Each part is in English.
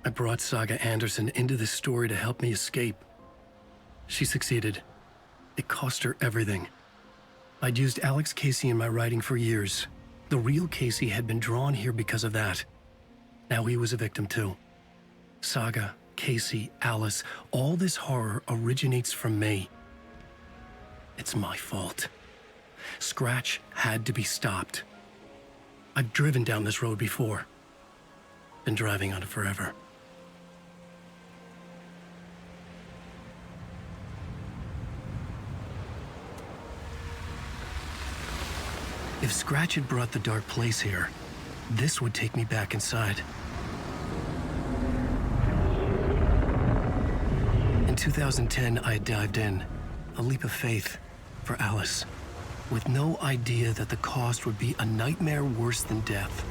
I brought Saga Anderson into this story to help me escape. She succeeded. It cost her everything. I'd used Alex Casey in my writing for years. The real Casey had been drawn here because of that. Now he was a victim too. Saga, Casey, Alice, all this horror originates from me. It's my fault. Scratch had to be stopped. I've driven down this road before. Been driving on it forever. If Scratch had brought the Dark Place here, this would take me back inside. In 2010, I had dived in, a leap of faith, for Alice, with no idea that the cost would be a nightmare worse than death.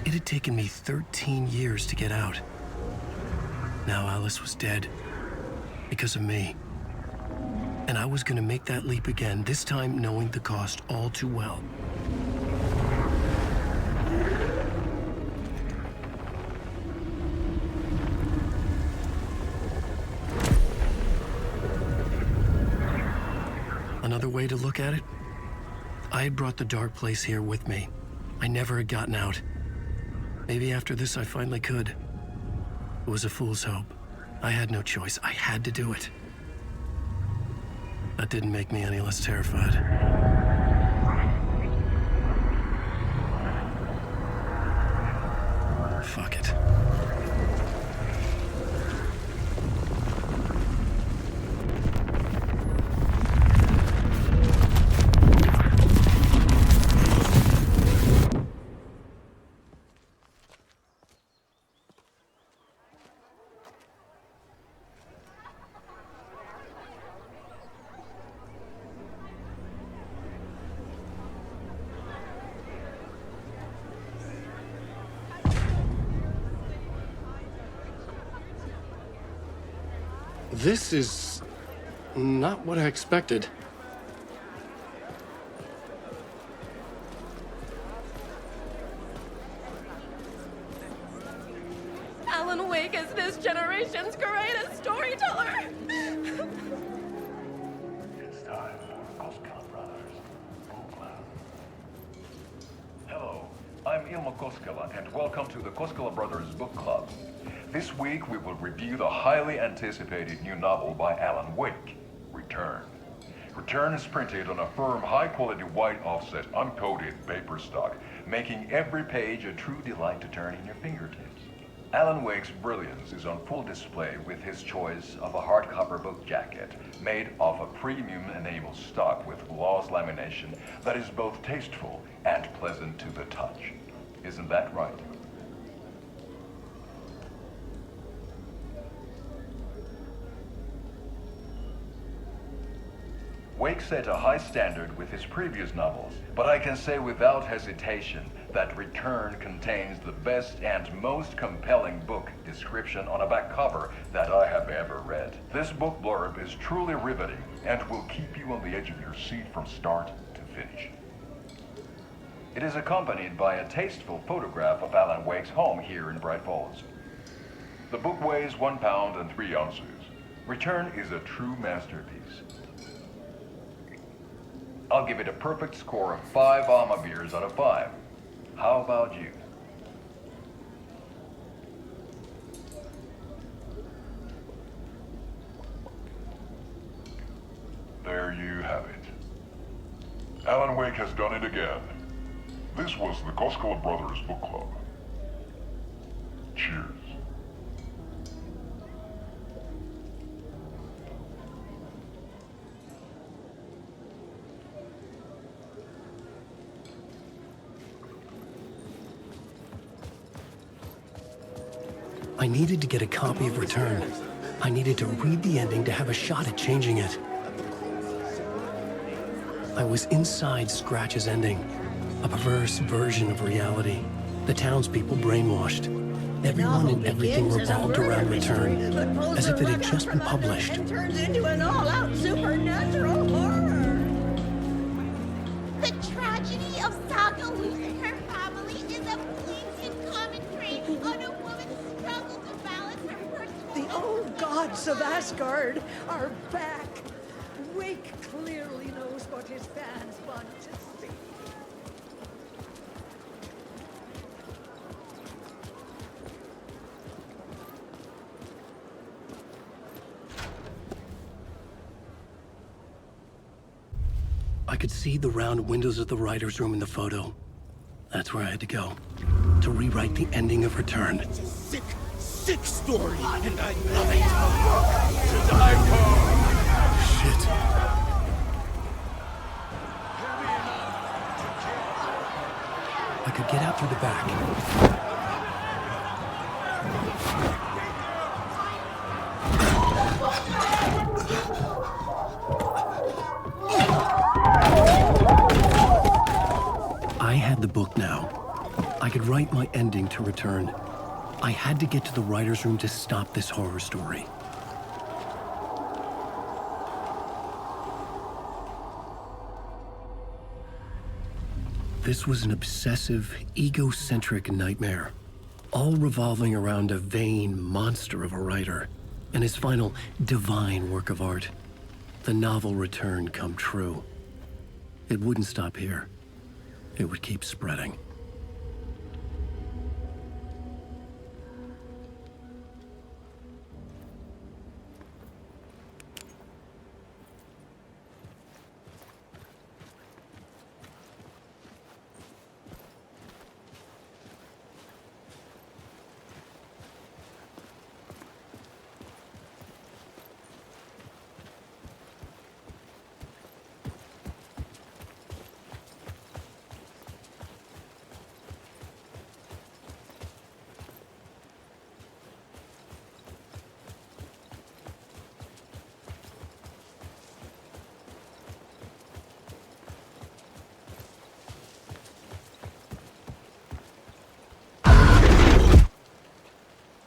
It had taken me 13 years to get out. Now Alice was dead, because of me. And I was gonna make that leap again, this time knowing the cost all too well. Another way to look at it? I had brought the Dark Place here with me. I never had gotten out. Maybe after this I finally could. It was a fool's hope. I had no choice. I had to do it. That didn't make me any less terrified. Fuck it. This is not what I expected. Alan Wake is this generation's greatest storyteller. It's time for Koskela Brothers Book Club. Hello, I'm Ilmo Koskela, and welcome to the Koskela Brothers Book Club. This week we will review the highly anticipated new novel by Alan Wake, Return. Return is printed on a firm, high-quality white offset, uncoated paper stock, making every page a true delight to turn in your fingertips. Alan Wake's brilliance is on full display with his choice of a hardcover book jacket made of a premium enamel stock with gloss lamination that is both tasteful and pleasant to the touch. Isn't that right? Wake set a high standard with his previous novels, but I can say without hesitation that Return contains the best and most compelling book description on a back cover that I have ever read. This book blurb is truly riveting and will keep you on the edge of your seat from start to finish. It is accompanied by a tasteful photograph of Alan Wake's home here in Bright Falls. The book weighs 1 pound and 3 ounces. Return is a true masterpiece. I'll give it a perfect score of 5 Alma beers out of 5. How about you? There you have it. Alan Wake has done it again. This was the Koskela Brothers Book Club. Cheers. I needed to get a copy of Return. I needed to read the ending to have a shot at changing it. I was inside Scratch's ending, a perverse version of reality. The townspeople brainwashed. Everyone and everything revolved around Return, as if it had just been published. And turns into an all-out supernatural horror. The tragedy of Saga losing her family is a Knights of Asgard are back. Wake clearly knows what his fans want to see. I could see the round windows of the writer's room in the photo. That's where I had to go. To rewrite the ending of Return. It's a sick, sick story, and I love it. To die for. Shit. I could get out through the back. I had the book now. I could write my ending to Return. I had to get to the writer's room to stop this horror story. This was an obsessive, egocentric nightmare, all revolving around a vain monster of a writer and his final divine work of art, the novel Return come true. It wouldn't stop here. It would keep spreading.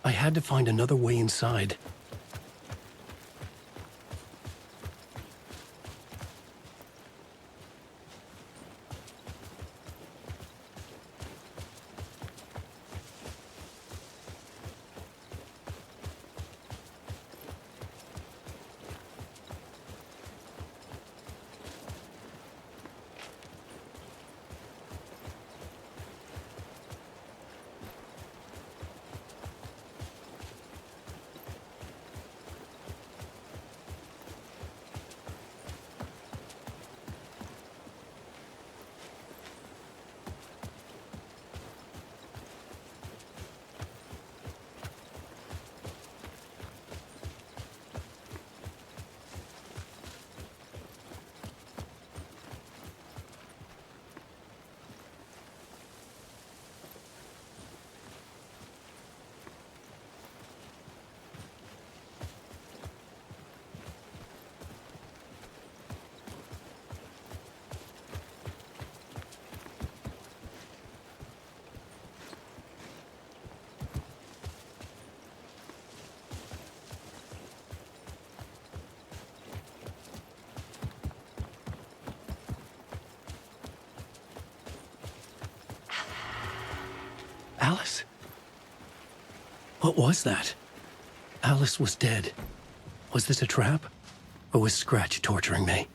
I had to find another way inside. Alice? What was that? Alice was dead. Was this a trap? Or was Scratch torturing me?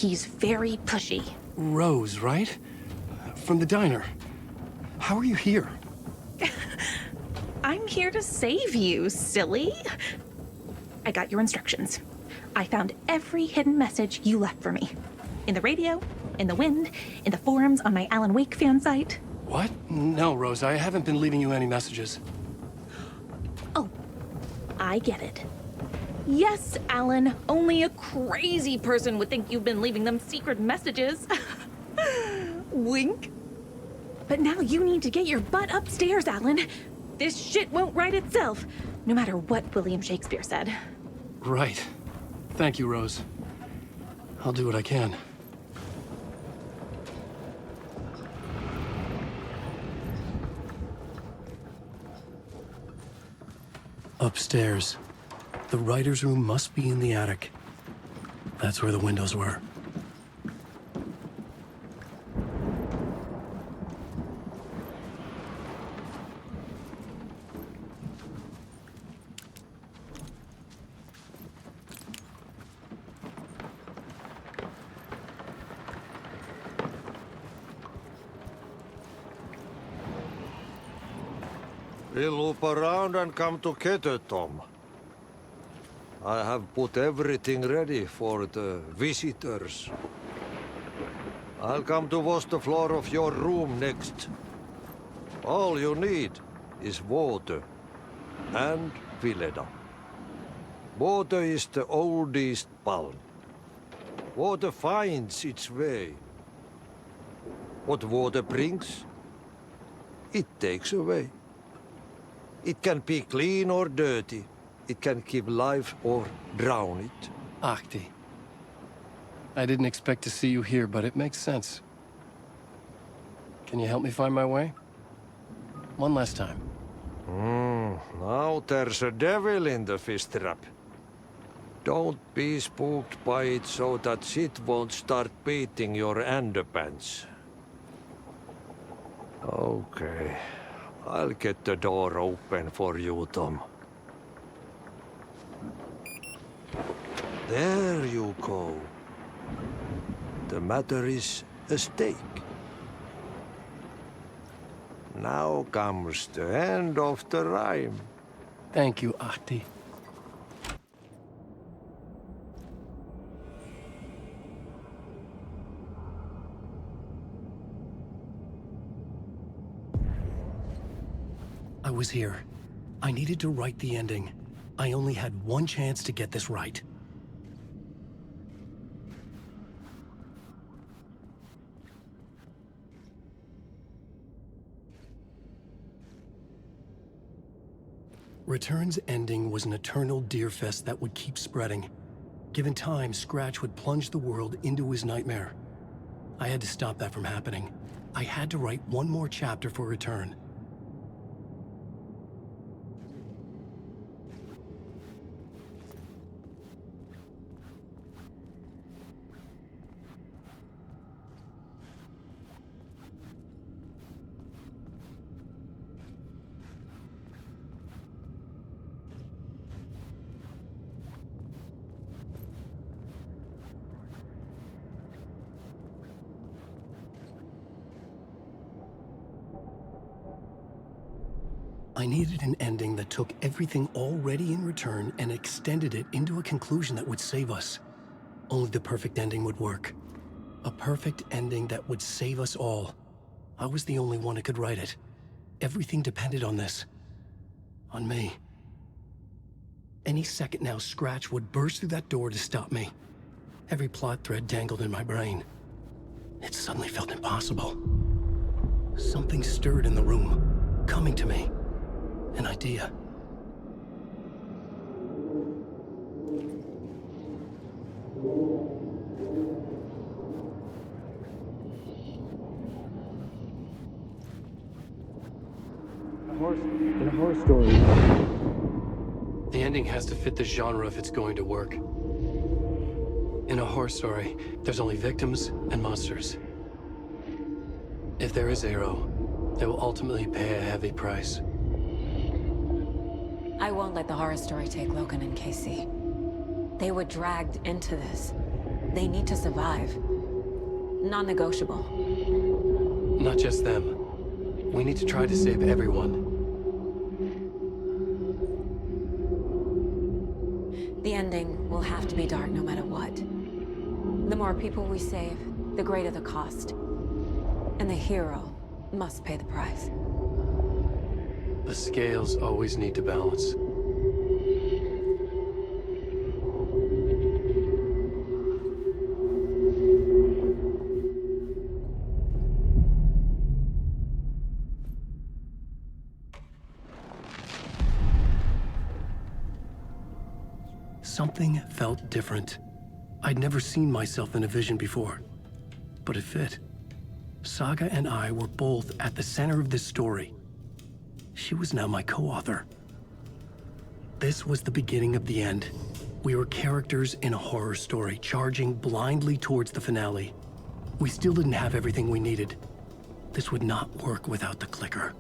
he's very pushy. Rose, right? From the diner. How are you here? I'm here to save you, silly. I got your instructions. I found every hidden message you left for me. In the radio, in the wind, in the forums on my Alan Wake fan site. What? No, Rose, I haven't been leaving you any messages. Oh, I get it. Yes, Alan, only a crazy person would think you've been leaving them secret messages. Wink. But now you need to get your butt upstairs, Alan. This shit won't right itself, no matter what William Shakespeare said. Right. Thank you, Rose. I'll do what I can. Upstairs. The writer's room must be in the attic. That's where the windows were. We'll loop around and come together, Tom. I have put everything ready for the visitors. I'll come to wash the floor of your room next. All you need is water and Vileda. Water is the oldest palm. Water finds its way. What water brings, it takes away. It can be clean or dirty. It can give life or drown it. Ahti. I didn't expect to see you here, but it makes sense. Can you help me find my way? One last time. Now there's a devil in the fish trap. Don't be spooked by it so that shit won't start beating your underpants. Okay. I'll get the door open for you, Tom. There you go. The matter is a stake. Now comes the end of the rhyme. Thank you, Ahti. I was here. I needed to write the ending. I only had one chance to get this right. Return's ending was an eternal deerfest that would keep spreading. Given time, Scratch would plunge the world into his nightmare. I had to stop that from happening. I had to write one more chapter for Return. I needed an ending that took everything already in Return and extended it into a conclusion that would save us. Only the perfect ending would work. A perfect ending that would save us all. I was the only one who could write it. Everything depended on this. On me. Any second now, Scratch would burst through that door to stop me. Every plot thread dangled in my brain. It suddenly felt impossible. Something stirred in the room, coming to me. An idea. In a horror story. The ending has to fit the genre if it's going to work. In a horror story, there's only victims and monsters. If there is Arrow, they will ultimately pay a heavy price. I won't let the horror story take Logan and Casey. They were dragged into this. They need to survive. Non-negotiable. Not just them. We need to try to save everyone. The ending will have to be dark no matter what. The more people we save, the greater the cost. And the hero must pay the price. The scales always need to balance. Something felt different. I'd never seen myself in a vision before, but it fit. Saga and I were both at the center of this story. She was now my co-author. This was the beginning of the end. We were characters in a horror story, charging blindly towards the finale. We still didn't have everything we needed. This would not work without the clicker.